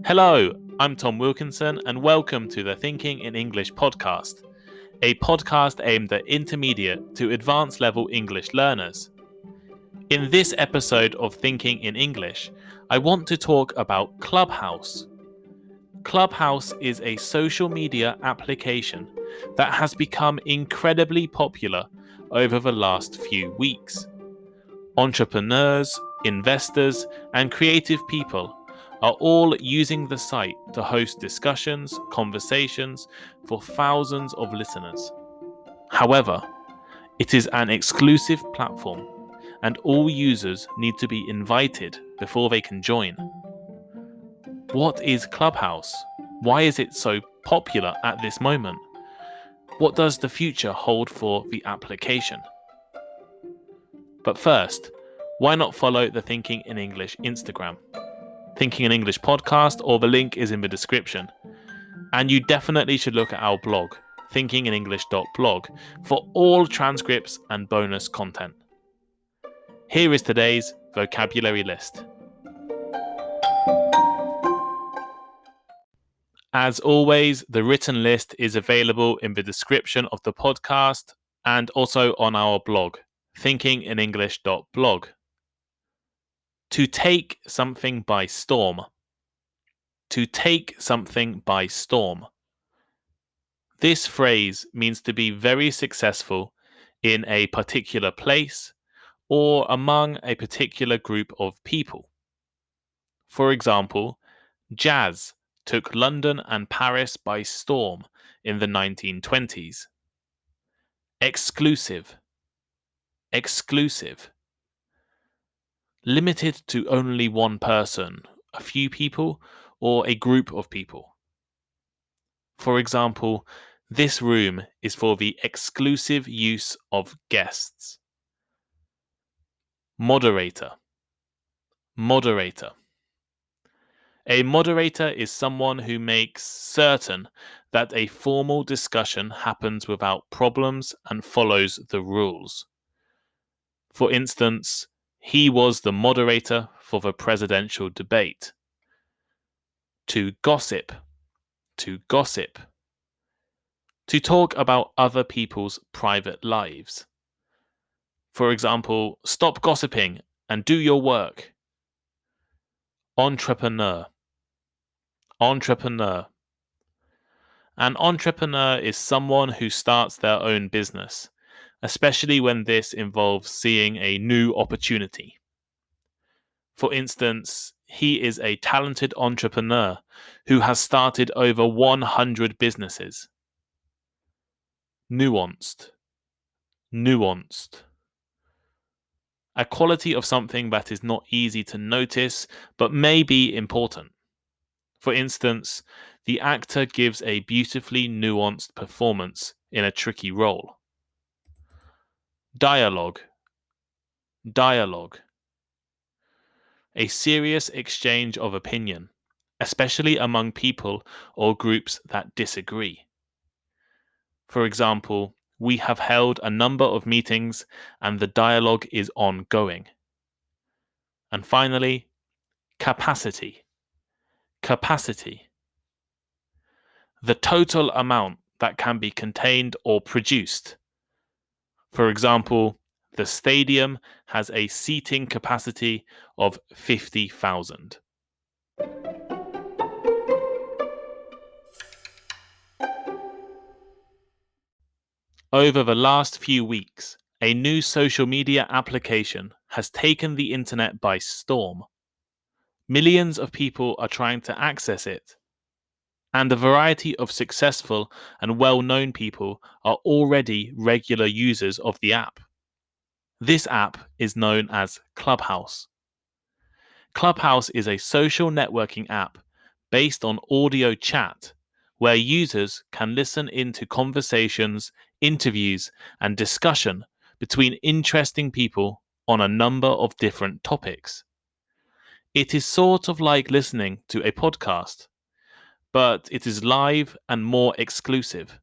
Hello, I'm Tom Wilkinson, and welcome to the Thinking in English podcast, a podcast aimed at intermediate to advanced level English learners. In this episode of Thinking in English, I want to talk about Clubhouse. Clubhouse is a social media application that has become incredibly popular over the last few weeks. Entrepreneurs, investors, and creative people are all using the site to host discussions, conversations for thousands of listeners. However, it is an exclusive platform, and all users need to be invited before they can join. What is Clubhouse? Why is it so popular at this moment? What does the future hold for the application? But first, why not follow the Thinking in English Instagram? Thinking in English podcast, or the link is in the description. And you definitely should look at our blog, thinkinginenglish.blog, for all transcripts and bonus content. Here is today's vocabulary list. As always, the written list is available in the description of the podcast and also on our blog, thinkinginenglish.blog. To take something by storm. To take something by storm. This phrase means to be very successful in a particular place or among a particular group of people. For example, jazz took London and Paris by storm in the 1920s. Exclusive. Exclusive. Limited to only one person, a few people, or a group of people. For example, this room is for the exclusive use of guests. Moderator. Moderator. A moderator is someone who makes certain that a formal discussion happens without problems and follows the rules. For instance, he was the moderator for the presidential debate. To gossip. To gossip. To talk about other people's private lives. For example, stop gossiping and do your work. Entrepreneur. Entrepreneur. An entrepreneur is someone who starts their own business, especially when this involves seeing a new opportunity. For instance, he is a talented entrepreneur who has started over 100 businesses. Nuanced. Nuanced. A quality of something that is not easy to notice, but may be important. For instance, the actor gives a beautifully nuanced performance in a tricky role. Dialogue. Dialogue. A serious exchange of opinion, especially among people or groups that disagree. For example, we have held a number of meetings and the dialogue is ongoing. And finally, capacity. Capacity. The total amount that can be contained or produced. For example, the stadium has a seating capacity of 50,000. Over the last few weeks, a new social media application has taken the internet by storm. Millions of people are trying to access it, and a variety of successful and well-known people are already regular users of the app. This app is known as Clubhouse. Clubhouse is a social networking app based on audio chat, where users can listen into conversations, interviews, and discussion between interesting people on a number of different topics. It is sort of like listening to a podcast, but it is live and more exclusive.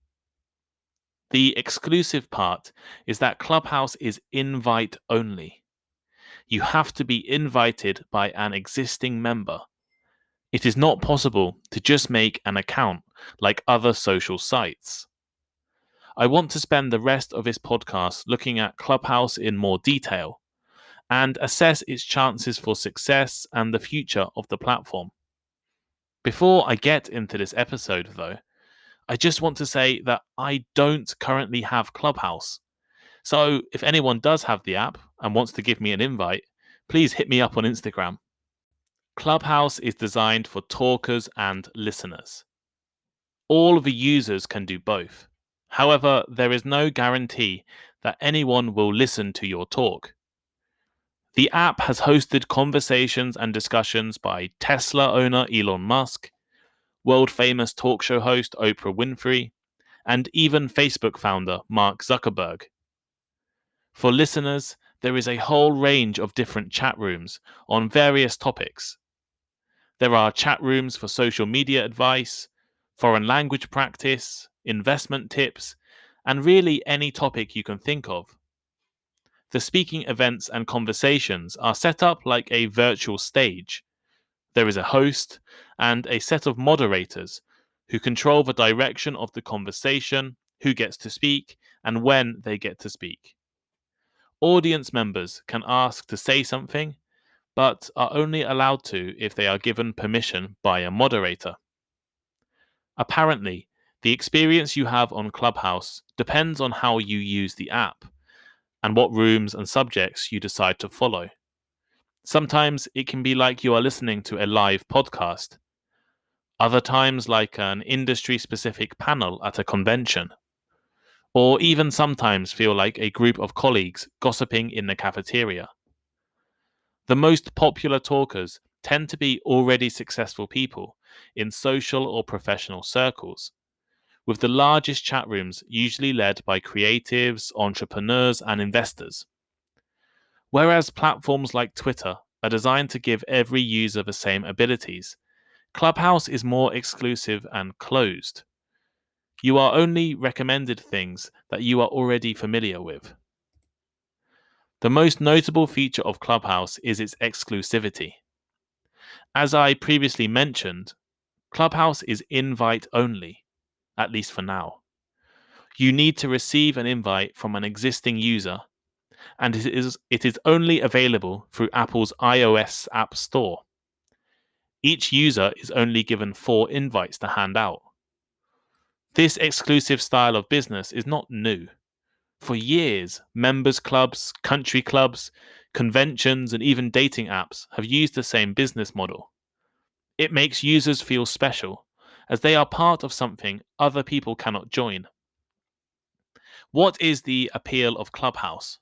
The exclusive part is that Clubhouse is invite only. You have to be invited by an existing member. It is not possible to just make an account like other social sites. I want to spend the rest of this podcast looking at Clubhouse in more detail and assess its chances for success and the future of the platform. Before I get into this episode, though, I just want to say that I don't currently have Clubhouse. So if anyone does have the app and wants to give me an invite, please hit me up on Instagram. Clubhouse is designed for talkers and listeners. All the users can do both. However, there is no guarantee that anyone will listen to your talk. The app has hosted conversations and discussions by Tesla owner Elon Musk, world-famous talk show host Oprah Winfrey, and even Facebook founder Mark Zuckerberg. For listeners, there is a whole range of different chat rooms on various topics. There are chat rooms for social media advice, foreign language practice, investment tips, and really any topic you can think of. The speaking events and conversations are set up like a virtual stage. There is a host and a set of moderators who control the direction of the conversation, who gets to speak, and when they get to speak. Audience members can ask to say something, but are only allowed to if they are given permission by a moderator. Apparently, the experience you have on Clubhouse depends on how you use the app and what rooms and subjects you decide to follow. Sometimes it can be like you are listening to a live podcast. Other times like an industry-specific panel at a convention. Or even sometimes feel like a group of colleagues gossiping in the cafeteria. The most popular talkers tend to be already successful people in social or professional circles, with the largest chat rooms usually led by creatives, entrepreneurs, and investors. Whereas platforms like Twitter are designed to give every user the same abilities, Clubhouse is more exclusive and closed. You are only recommended things that you are already familiar with. The most notable feature of Clubhouse is its exclusivity. As I previously mentioned, Clubhouse is invite only, at least for now. You need to receive an invite from an existing user, and it is only available through Apple's iOS App Store. Each user is only given 4 invites to hand out. This exclusive style of business is not new. For years, members clubs, country clubs, conventions, and even dating apps have used the same business model. It makes users feel special, as they are part of something other people cannot join. What is the appeal of Clubhouse?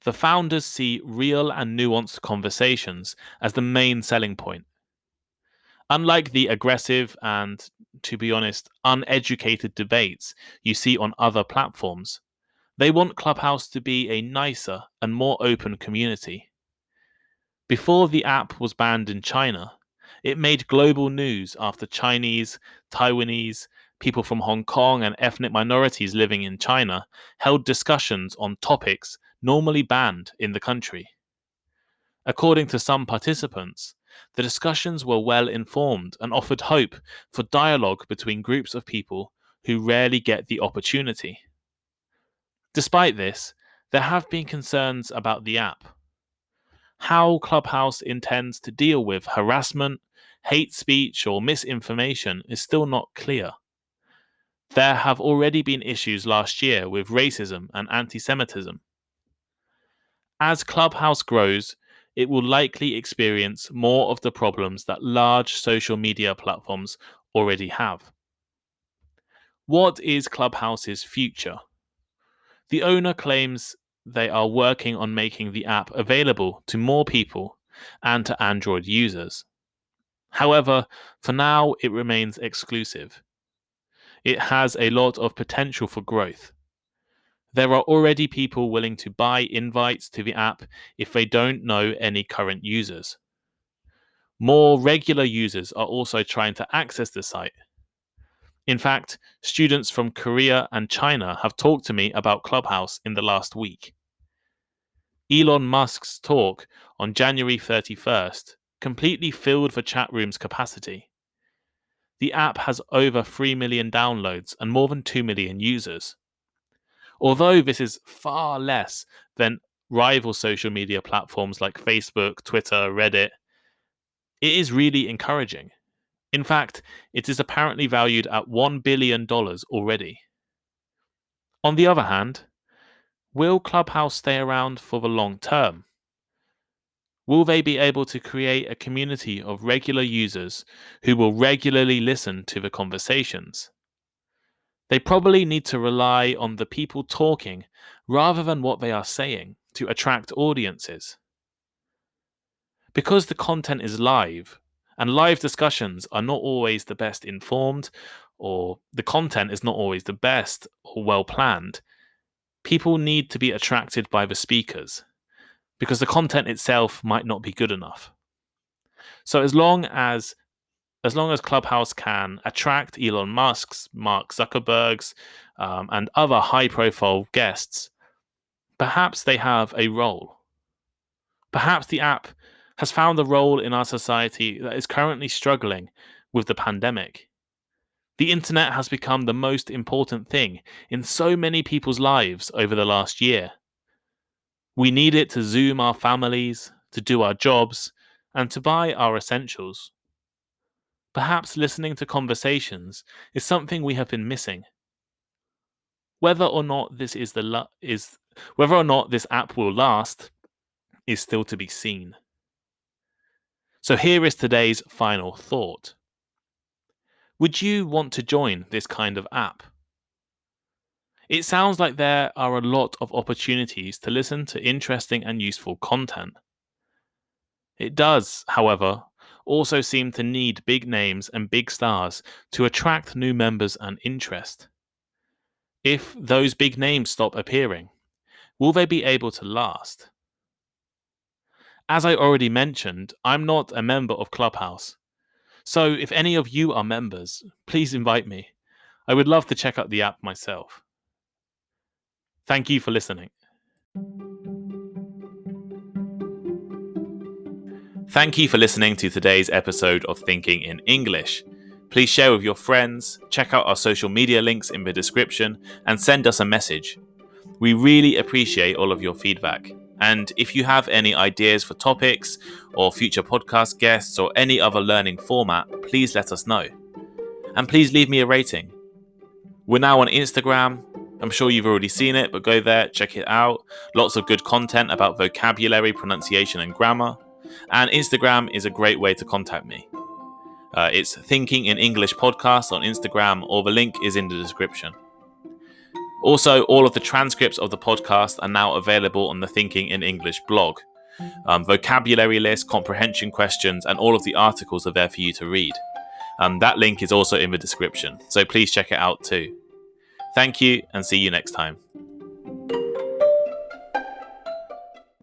The founders see real and nuanced conversations as the main selling point. Unlike the aggressive and, to be honest, uneducated debates you see on other platforms, they want Clubhouse to be a nicer and more open community. Before the app was banned in China, it made global news after Chinese, Taiwanese, people from Hong Kong, and ethnic minorities living in China held discussions on topics normally banned in the country. According to some participants, the discussions were well informed and offered hope for dialogue between groups of people who rarely get the opportunity. Despite this, there have been concerns about the app. How Clubhouse intends to deal with harassment, hate speech, or misinformation is still not clear. There have already been issues last year with racism and anti-Semitism. As Clubhouse grows, it will likely experience more of the problems that large social media platforms already have. What is Clubhouse's future? The owner claims they are working on making the app available to more people and to Android users. However, for now, it remains exclusive. It has a lot of potential for growth. There are already people willing to buy invites to the app if they don't know any current users. More regular users are also trying to access the site. In fact, students from Korea and China have talked to me about Clubhouse in the last week. Elon Musk's talk on January 31st completely filled the chat room's capacity. The app has over 3 million downloads and more than 2 million users. Although this is far less than rival social media platforms like Facebook, Twitter, Reddit, it is really encouraging. In fact, it is apparently valued at $1 billion already. On the other hand, will Clubhouse stay around for the long term? Will they be able to create a community of regular users who will regularly listen to the conversations? They probably need to rely on the people talking rather than what they are saying to attract audiences. Because the content is live, and live discussions are not always the best informed, or the content is not always the best or well planned, people need to be attracted by the speakers, because the content itself might not be good enough. So as long as Clubhouse can attract Elon Musk's, Mark Zuckerberg's, and other high-profile guests, perhaps they have a role. Perhaps the app has found a role in our society that is currently struggling with the pandemic. The internet has become the most important thing in so many people's lives over the last year. We need it to Zoom our families, to do our jobs, and to buy our essentials. Perhaps listening to conversations is something we have been missing. Whether or not this app will last is still to be seen. So here is today's final thought. Would you want to join this kind of app? It sounds like there are a lot of opportunities to listen to interesting and useful content. It does, however, also seem to need big names and big stars to attract new members and interest. If those big names stop appearing, will they be able to last? As I already mentioned, I'm not a member of Clubhouse. So if any of you are members, please invite me. I would love to check out the app myself. Thank you for listening. Thank you for listening to today's episode of Thinking in English. Please share with your friends, check out our social media links in the description, and send us a message. We really appreciate all of your feedback. And if you have any ideas for topics or future podcast guests or any other learning format, please let us know. And please leave me a rating. We're now on Instagram. I'm sure you've already seen it, but go there, check it out. Lots of good content about vocabulary, pronunciation, and grammar. And Instagram is a great way to contact me. It's Thinking in English Podcast on Instagram, or the link is in the description. Also, all of the transcripts of the podcast are now available on the Thinking in English blog. Vocabulary list, comprehension questions, and all of the articles are there for you to read. That link is also in the description, so please check it out too. Thank you, and see you next time.